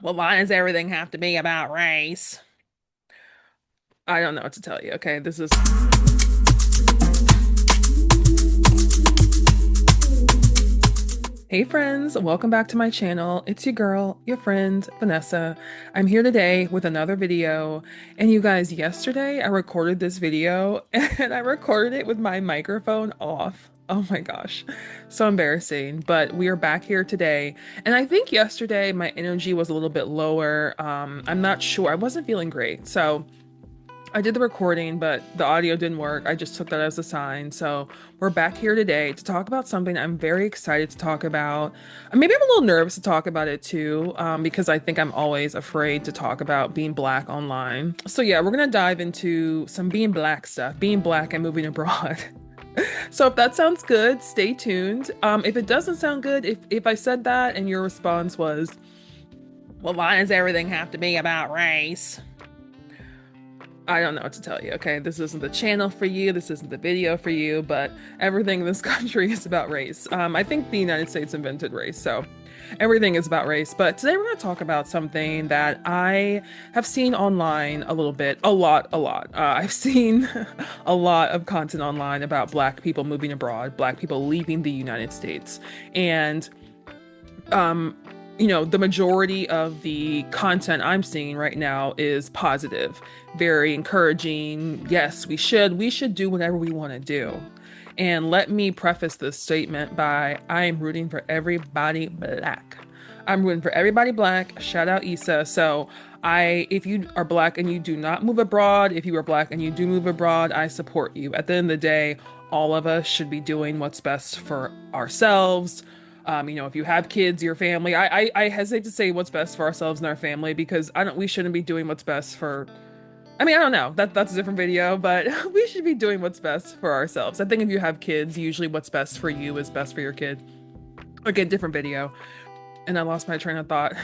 Well, why does everything have to be about race? I don't know what to tell you. Okay, this is. Hey friends, welcome back to my channel. It's your girl, your friend, Vanessa. I'm here today with another video. And you guys, yesterday I recorded this video and I recorded it with my microphone off. Oh my gosh, so embarrassing. But we are back here today. And I think yesterday my energy was a little bit lower. I'm not sure. I wasn't feeling great. So I did the recording, but the audio didn't work. I just took that as a sign. So we're back here today to talk about something I'm very excited to talk about. Maybe I'm a little nervous to talk about it too, because I think I'm always afraid to talk about being black online. So yeah, we're gonna dive into some being black stuff, being black and moving abroad. So if that sounds good, stay tuned. If it doesn't sound good, if I said that and your response was, well, why does everything have to be about race? I don't know what to tell you, okay? This isn't the channel for you, this isn't the video for you, but everything in this country is about race. I think the United States invented race, so everything is about race. But today we're going to talk about something that I have seen online a little bit, a lot, a lot. I've seen a lot of content online about Black people moving abroad, Black people leaving the United States. And um, the majority of the content I'm seeing right now is positive, very encouraging. Yes, we should do whatever we want to do. And let me preface this statement by I am rooting for everybody black. I'm rooting for everybody black. Shout out Issa. So if you are black and you do not move abroad, if you are black and you do move abroad, I support you. At the end of the day, all of us should be doing what's best for ourselves. If you have kids, your family, I hesitate to say what's best for ourselves and our family because we shouldn't be doing what's best for, I don't know, that's a different video, but we should be doing what's best for ourselves. I think if you have kids, usually what's best for you is best for your kid. Again, different video. And I lost my train of thought.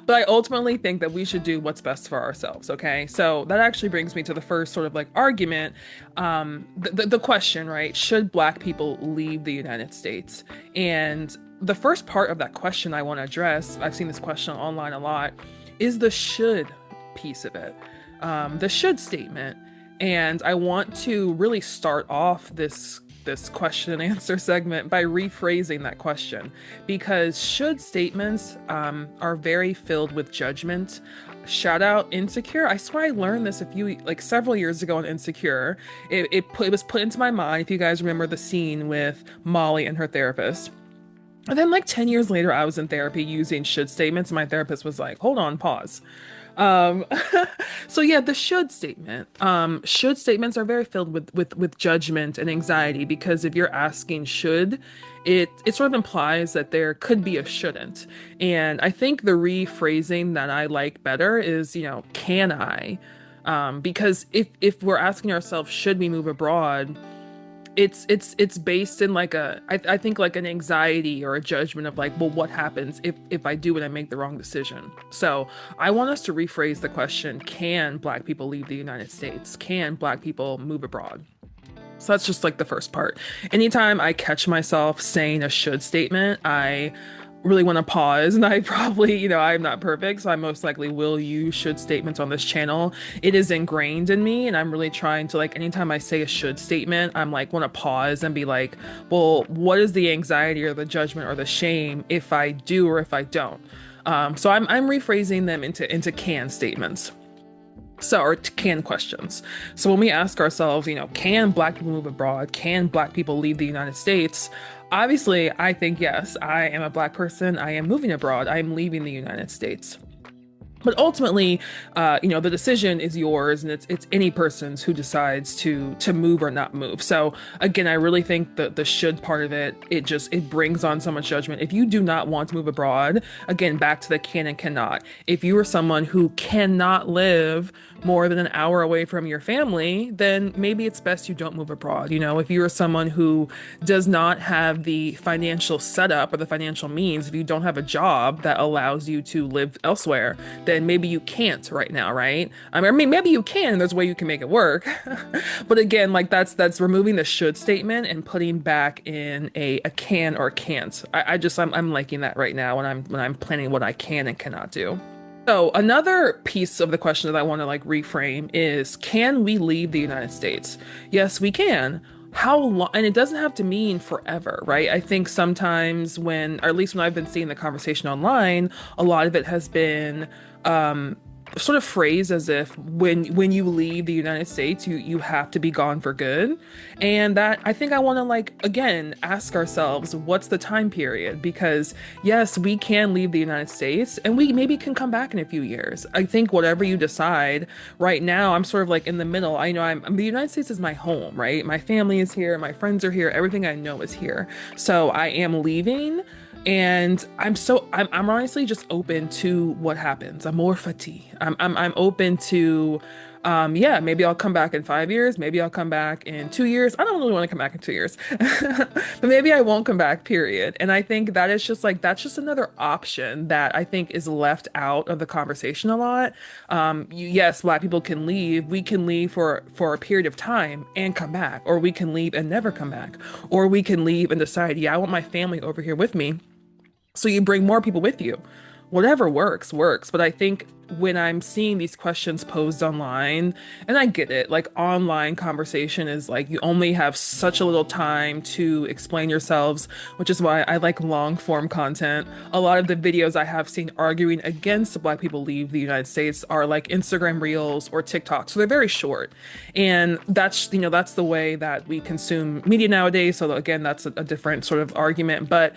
But I ultimately think that we should do what's best for ourselves, okay? So that actually brings me to the first sort of like argument. The question, right? Should Black people leave the United States? And the first part of that question I want to address, I've seen this question online a lot, is the should piece of it, the should statement. And I want to really start off this question and answer segment by rephrasing that question because should statements are very filled with judgment. Shout out Insecure. I swear I learned this several years ago on Insecure. It was put into my mind, if you guys remember the scene with Molly and her therapist. And then like 10 years later, I was in therapy using should statements. And my therapist was like, hold on, pause. Um, so yeah, the should statement. Should statements are very filled with judgment and anxiety because if you're asking should, it sort of implies that there could be a shouldn't. And I think the rephrasing that I like better is, can I? Because if we're asking ourselves, should we move abroad? It's based in I think like an anxiety or a judgment of like, well, what happens if I do and I make the wrong decision? So I want us to rephrase the question, can Black people leave the United States? Can Black people move abroad? So that's just like the first part. Anytime I catch myself saying a should statement, I really want to pause and I probably, I'm not perfect, so I most likely will use should statements on this channel. It is ingrained in me and I'm really trying to like anytime I say a should statement, I'm like want to pause and be like, well, what is the anxiety or the judgment or the shame if I do or if I don't? So I'm rephrasing them into can statements. So, or can questions. So when we ask ourselves, can Black people move abroad? Can Black people leave the United States? Obviously, I think yes, I am a Black person. I am moving abroad. I am leaving the United States. But ultimately, the decision is yours, and it's any person's who decides to move or not move. So again, I really think that the should part of it brings on so much judgment. If you do not want to move abroad, again, back to the can and cannot. If you are someone who cannot live more than an hour away from your family, then maybe it's best you don't move abroad. If you are someone who does not have the financial setup or the financial means, if you don't have a job that allows you to live elsewhere, then then maybe you can't right now, right? I mean, maybe you can, and there's a way you can make it work. But again, like that's removing the should statement and putting back in a can or can't. I'm liking that right now when I'm planning what I can and cannot do. So another piece of the question that I want to like reframe is, can we leave the United States? Yes, we can. How long? And it doesn't have to mean forever, right? I think sometimes when, or at least when I've been seeing the conversation online, a lot of it has been sort of phrased as if when you leave the United States, you have to be gone for good. And that I think I want to like again ask ourselves, what's the time period? Because yes, we can leave the United States and we maybe can come back in a few years. I think whatever you decide right now, I'm sort of like in the middle. I know the United States is my home, right? My family is here, my friends are here, everything I know is here. So I am leaving. And I'm honestly just open to what happens. I'm more fati. I'm open to yeah, maybe I'll come back in 5 years, maybe I'll come back in 2 years. I don't really want to come back in 2 years. But maybe I won't come back, period. And I think that is just like that's just another option that I think is left out of the conversation a lot. Yes, Black people can leave. We can leave for a period of time and come back, or we can leave and never come back, or we can leave and decide, yeah, I want my family over here with me, so you bring more people with you. Whatever works, works. But I think when I'm seeing these questions posed online, and I get it, like online conversation is like you only have such a little time to explain yourselves, which is why I like long form content. A lot of the videos I have seen arguing against Black people leave the United States are like Instagram Reels or TikTok. So they're very short. And that's, that's the way that we consume media nowadays. So again, that's a different sort of argument. But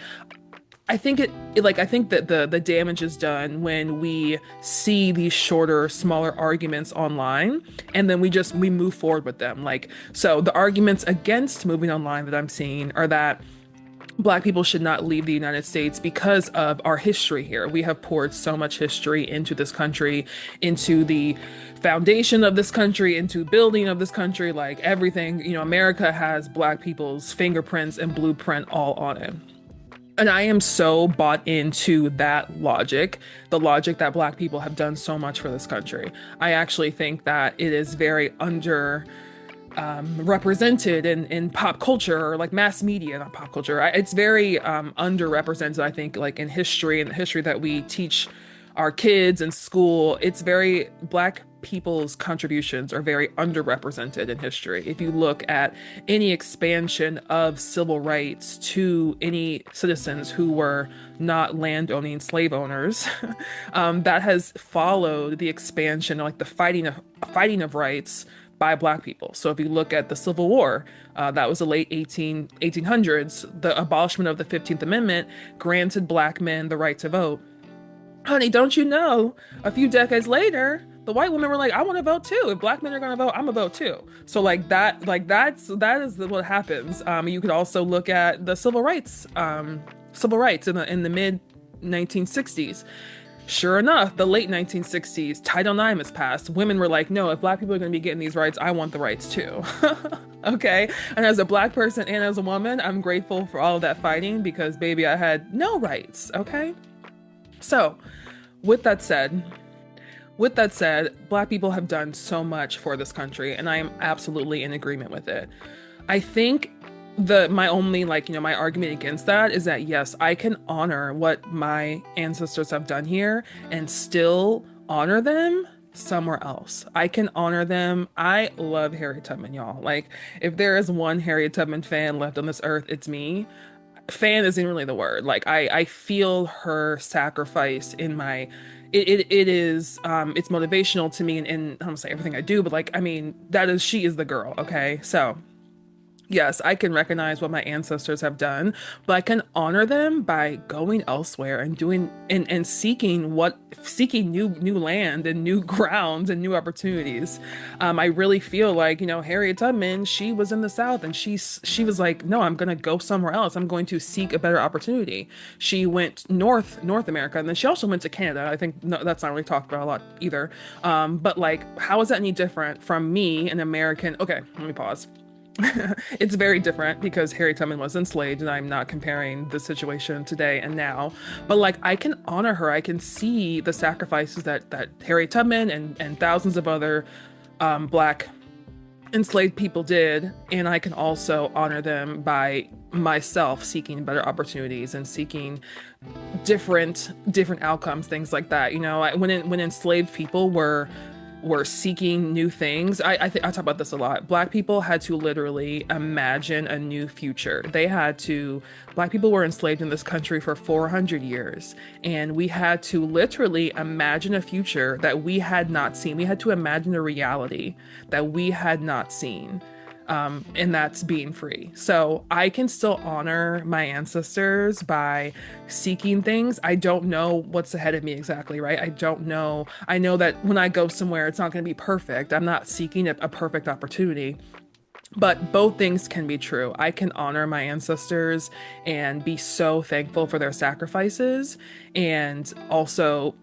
I think that the damage is done when we see these shorter, smaller arguments online, and then we move forward with them. Like, so the arguments against moving online that I'm seeing are that Black people should not leave the United States because of our history here. We have poured so much history into this country, into the foundation of this country, into building of this country, like everything. America has Black people's fingerprints and blueprint all on it. And I am so bought into that logic, the logic that Black people have done so much for this country. I actually think that it is very under represented in pop culture, or like mass media, not pop culture. It's very underrepresented, I think, like in history and the history that we teach our kids in school. It's very Black people's contributions are very underrepresented in history. If you look at any expansion of civil rights to any citizens who were not landowning slave owners, that has followed the expansion, like the fighting of rights by Black people. So if you look at the Civil War, that was the late 1800s, the abolishment of the 15th Amendment granted Black men the right to vote. Honey, don't you know, a few decades later, the white women were like, I want to vote too. If Black men are going to vote, I'm gonna vote too. So that is what happens. You could also look at the civil rights in the mid 1960s. Sure enough, the late 1960s, Title IX was passed. Women were like, no, if Black people are going to be getting these rights, I want the rights too. Okay. And as a Black person and as a woman, I'm grateful for all of that fighting because, baby, I had no rights. Okay. So, with that said, Black people have done so much for this country, and I am absolutely in agreement with it. I think my only my argument against that is that yes, I can honor what my ancestors have done here and still honor them somewhere else. I can honor them. I love Harriet Tubman, y'all. Like, if there is one Harriet Tubman fan left on this earth, it's me. Fan isn't really the word. Like, I feel her sacrifice in my it is it's motivational to me, and I don't say everything I do, but like, I mean, she is the girl. Okay, so yes, I can recognize what my ancestors have done, but I can honor them by going elsewhere and doing and seeking new land and new grounds and new opportunities. I really feel like, Harriet Tubman, she was in the South, and she was like, no, I'm gonna go somewhere else. I'm going to seek a better opportunity. She went North America, and then she also went to Canada. I think no, that's not really talked about a lot either. But like, how is that any different from me, an American? Okay, let me pause. It's very different because Harry Tubman was enslaved, and I'm not comparing the situation today and now. But like, I can honor her. I can see the sacrifices that Harry Tubman and thousands of other black enslaved people did, and I can also honor them by myself seeking better opportunities and seeking different outcomes, things like that. When enslaved people were seeking new things, I talk about this a lot. Black people had to literally imagine a new future. Black people were enslaved in this country for 400 years, and we had to literally imagine a future that we had not seen. We had to imagine a reality that we had not seen, and that's being free. So I can still honor my ancestors by seeking things. I don't know what's ahead of me exactly, right? I don't know. I know that when I go somewhere, it's not going to be perfect. I'm not seeking a perfect opportunity. But both things can be true. I can honor my ancestors and be so thankful for their sacrifices, and also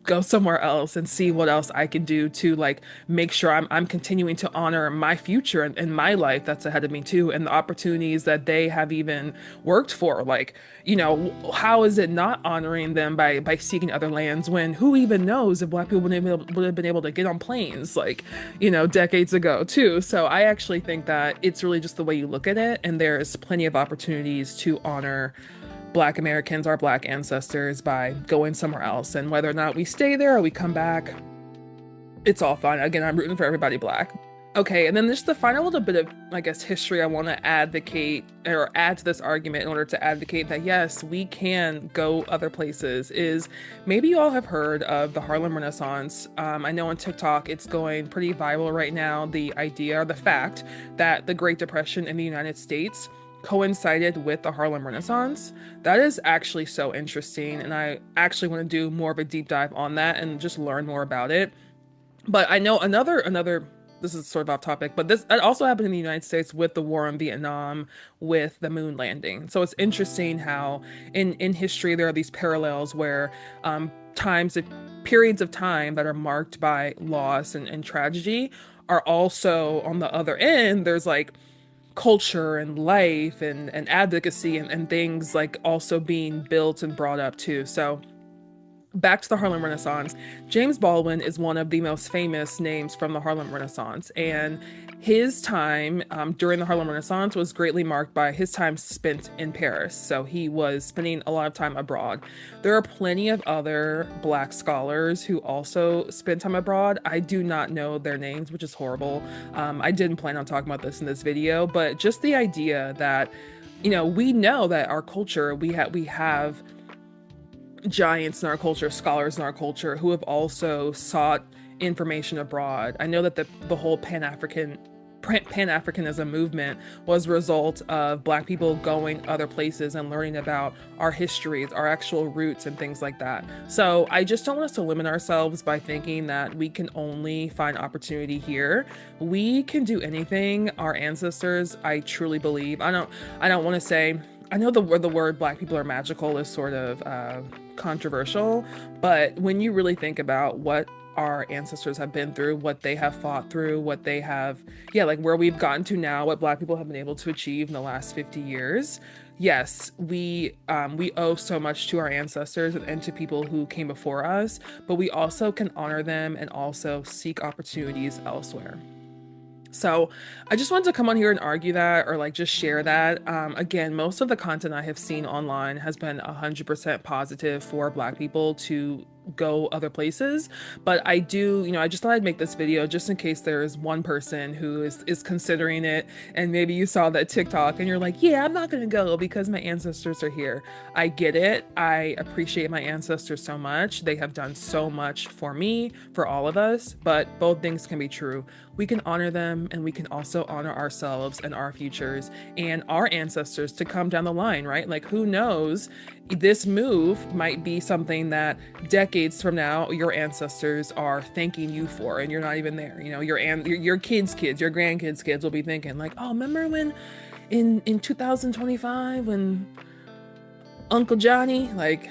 go somewhere else and see what else I can do to like make sure I'm continuing to honor my future and my life that's ahead of me too, and the opportunities that they have even worked for. Like, how is it not honoring them by seeking other lands, when who even knows if black people would have been able to get on planes, like, decades ago too. So I actually think that it's really just the way you look at it, and there's plenty of opportunities to honor Black Americans, our Black ancestors, by going somewhere else. And whether or not we stay there or we come back, it's all fine. Again, I'm rooting for everybody Black. Okay, and then just the final little bit of, I guess, history I want to advocate or add to this argument in order to advocate that yes, we can go other places is, maybe you all have heard of the Harlem Renaissance. I know on TikTok it's going pretty viral right now, the idea or the fact that the Great Depression in the United States coincided with the Harlem Renaissance. That is actually so interesting, and I actually want to do more of a deep dive on that and just learn more about it. But I know another this is sort of off topic, but this that also happened in the United States with the war in Vietnam, with the moon landing. So it's interesting how in history there are these parallels where times of periods of time that are marked by loss and tragedy are also on the other end. There's like culture and life and advocacy and things like also being built and brought up too. So back to the Harlem Renaissance. James Baldwin is one of the most famous names from the Harlem Renaissance, and his time during the Harlem Renaissance was greatly marked by his time spent in Paris. So he was spending a lot of time abroad. There are plenty of other Black scholars who also spent time abroad. I do not know their names, which is horrible. I didn't plan on talking about this in this video, but just the idea that, we know that our culture, we have giants in our culture, scholars in our culture who have also sought information abroad. I know that the whole Pan-Africanism movement was a result of Black people going other places and learning about our histories, our actual roots, and things like that. So I just don't want us to limit ourselves by thinking that we can only find opportunity here. We can do anything. Our ancestors, I truly believe. I don't want to say. I know the word Black people are magical is sort of controversial, but when you really think about what our ancestors have been through, what they have fought through, what they have, like where we've gotten to now, what Black people have been able to achieve in the last 50 years. Yes, we owe so much to our ancestors and to people who came before us, but we also can honor them and also seek opportunities elsewhere. So I just wanted to come on here and argue that, or like just share that. Again, most of the content I have seen online has been 100% positive for Black people to go other places. But I do, I just thought I'd make this video just in case there is one person who is considering it, and maybe you saw that TikTok and you're like, yeah, I'm not gonna go because my ancestors are here. I get it. I appreciate my ancestors so much. They have done so much for me, for all of us, but both things can be true. We can honor them, and we can also honor ourselves and our futures and our ancestors to come down the line, right? Like, who knows? This move might be something that decades from now your ancestors are thanking you for, and you're not even there. Your kids' kids, your grandkids' kids will be thinking like, oh, remember when in 2025 when Uncle Johnny, like.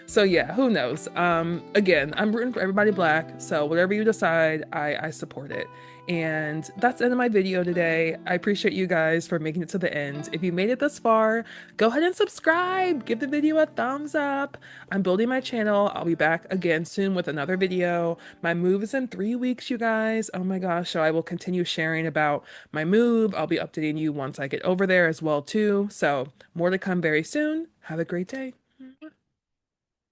So yeah, who knows? Again, I'm rooting for everybody Black, so whatever you decide, I support it. And that's the end of my video today. I appreciate you guys for making it to the end. If you made it this far, go ahead and subscribe. Give the video a thumbs up. I'm building my channel. I'll be back again soon with another video. My move is in 3 weeks, you guys. Oh my gosh. So I will continue sharing about my move. I'll be updating you once I get over there as well too. So more to come very soon. Have a great day.